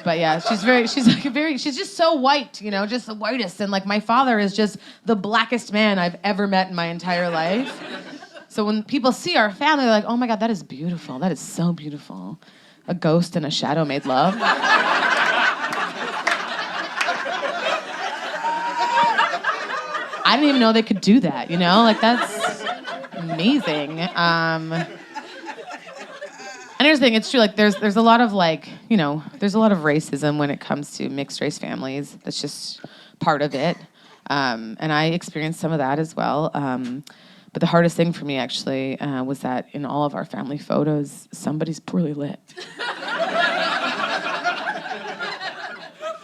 But yeah, she's just so white, just the whitest. And like my father is just the blackest man I've ever met in my entire life. So when people see our family, they're like, oh my God, that is beautiful. That is so beautiful. A ghost and a shadow made love. I didn't even know they could do that, Like, that's amazing. And here's the thing, it's true, like, there's a lot of, like, there's a lot of racism when it comes to mixed race families. That's just part of it. And I experienced some of that as well. But the hardest thing for me, actually, was that in all of our family photos, somebody's poorly lit. Do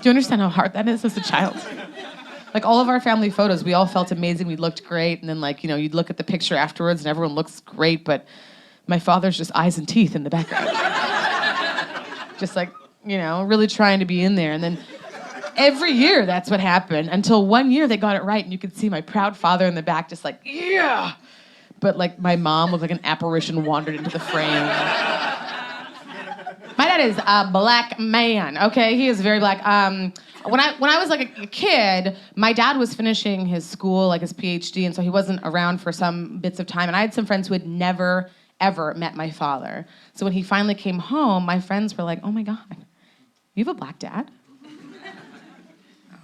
you understand how hard that is as a child? Like, all of our family photos, we all felt amazing, we looked great, and then, like, you'd look at the picture afterwards and everyone looks great, but my father's just eyes and teeth in the background. Just like, really trying to be in there. And then every year that's what happened, until one year they got it right, and you could see my proud father in the back just like, yeah! But, like, my mom looked like an apparition wandered into the frame. My dad is a black man, okay? He is very black. When I was like a kid, my dad was finishing his school, like his PhD, and so he wasn't around for some bits of time. And I had some friends who had never, ever met my father. So when he finally came home, my friends were like, oh my God, you have a black dad?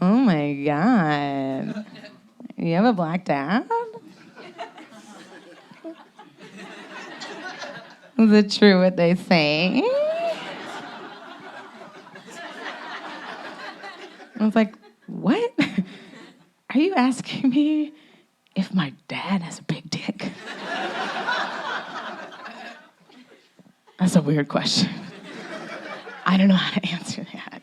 Oh my God. You have a black dad? Is it true what they say? I was like, what? Are you asking me if my dad has a big dick? That's a weird question. I don't know how to answer that.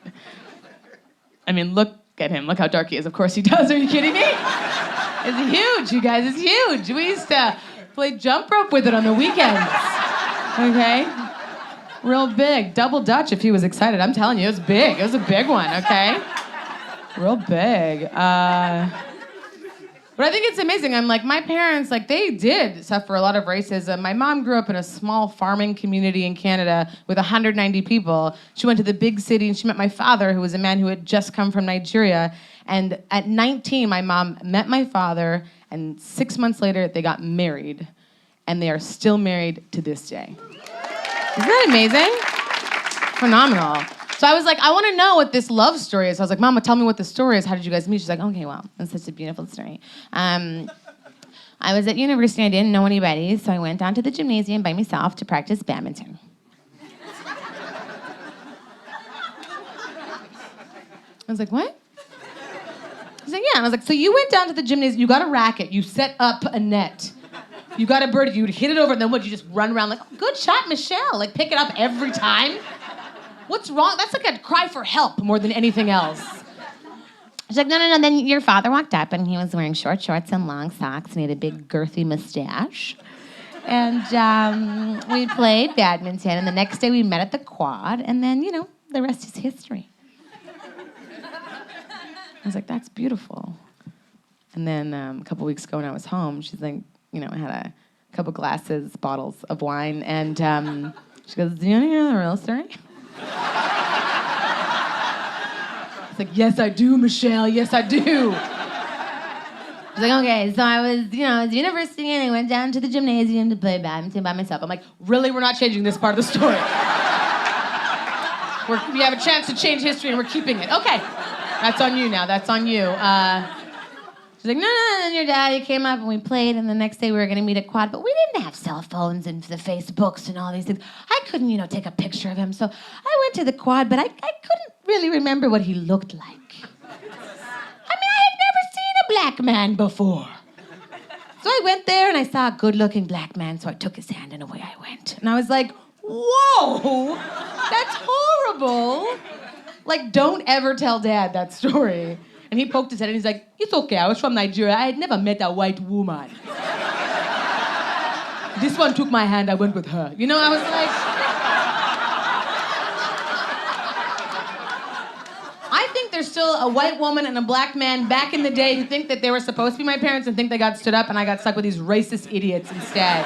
I mean, look at him. Look how dark he is. Of course he does. Are you kidding me? It's huge, you guys. It's huge. We used to play jump rope with it on the weekends. Okay? Real big. Double Dutch if he was excited. I'm telling you, it was big. It was a big one, okay? Real big. But I think it's amazing. I'm like, my parents, like, they did suffer a lot of racism. My mom grew up in a small farming community in Canada with 190 people. She went to the big city and she met my father, who was a man who had just come from Nigeria. And at 19, my mom met my father, and 6 months later, they got married. And they are still married to this day. Isn't that amazing? Phenomenal. So I was like, I want to know what this love story is. So I was like, Mama, tell me what the story is. How did you guys meet? She's like, okay, well, that's such a beautiful story. I was at university. I didn't know anybody, so I went down to the gymnasium by myself to practice badminton. I was like, what? She's like, yeah. And I was like, so you went down to the gymnasium, you got a racket, you set up a net, you got a birdie, you would hit it over, and then what, you just run around like, oh, good shot, Michelle. Like, pick it up every time? What's wrong? That's like a cry for help more than anything else. She's like, no. Then your father walked up, and he was wearing short shorts and long socks, and he had a big girthy mustache. And we played badminton, and the next day we met at the quad, and then, the rest is history. I was like, that's beautiful. And then a couple weeks ago when I was home, she's like, I had a couple bottles of wine, and she goes, do you want to hear the real story? It's like, yes, I do, Michelle. Yes, I do. She's like, okay, so I was at university, and I went down to the gymnasium to play badminton by myself. I'm like, really? We're not changing this part of the story. We have a chance to change history, and we're keeping it. Okay. That's on you now. That's on you. She's like, no. And your daddy came up, and we played, and the next day we were going to meet at quad, but we didn't have cell phones and the Facebooks and all these things. I couldn't, take a picture of him, so I went to the quad, but I couldn't really remember what he looked like. I had never seen a black man before. So I went there, and I saw a good-looking black man, so I took his hand, and away I went. And I was like, whoa, that's horrible. Like, don't ever tell Dad that story. And he poked his head, and he's like, it's okay, I was from Nigeria. I had never met a white woman. This one took my hand, I went with her. I was like... I think there's still a white woman and a black man back in the day who think that they were supposed to be my parents and think they got stood up, and I got stuck with these racist idiots instead.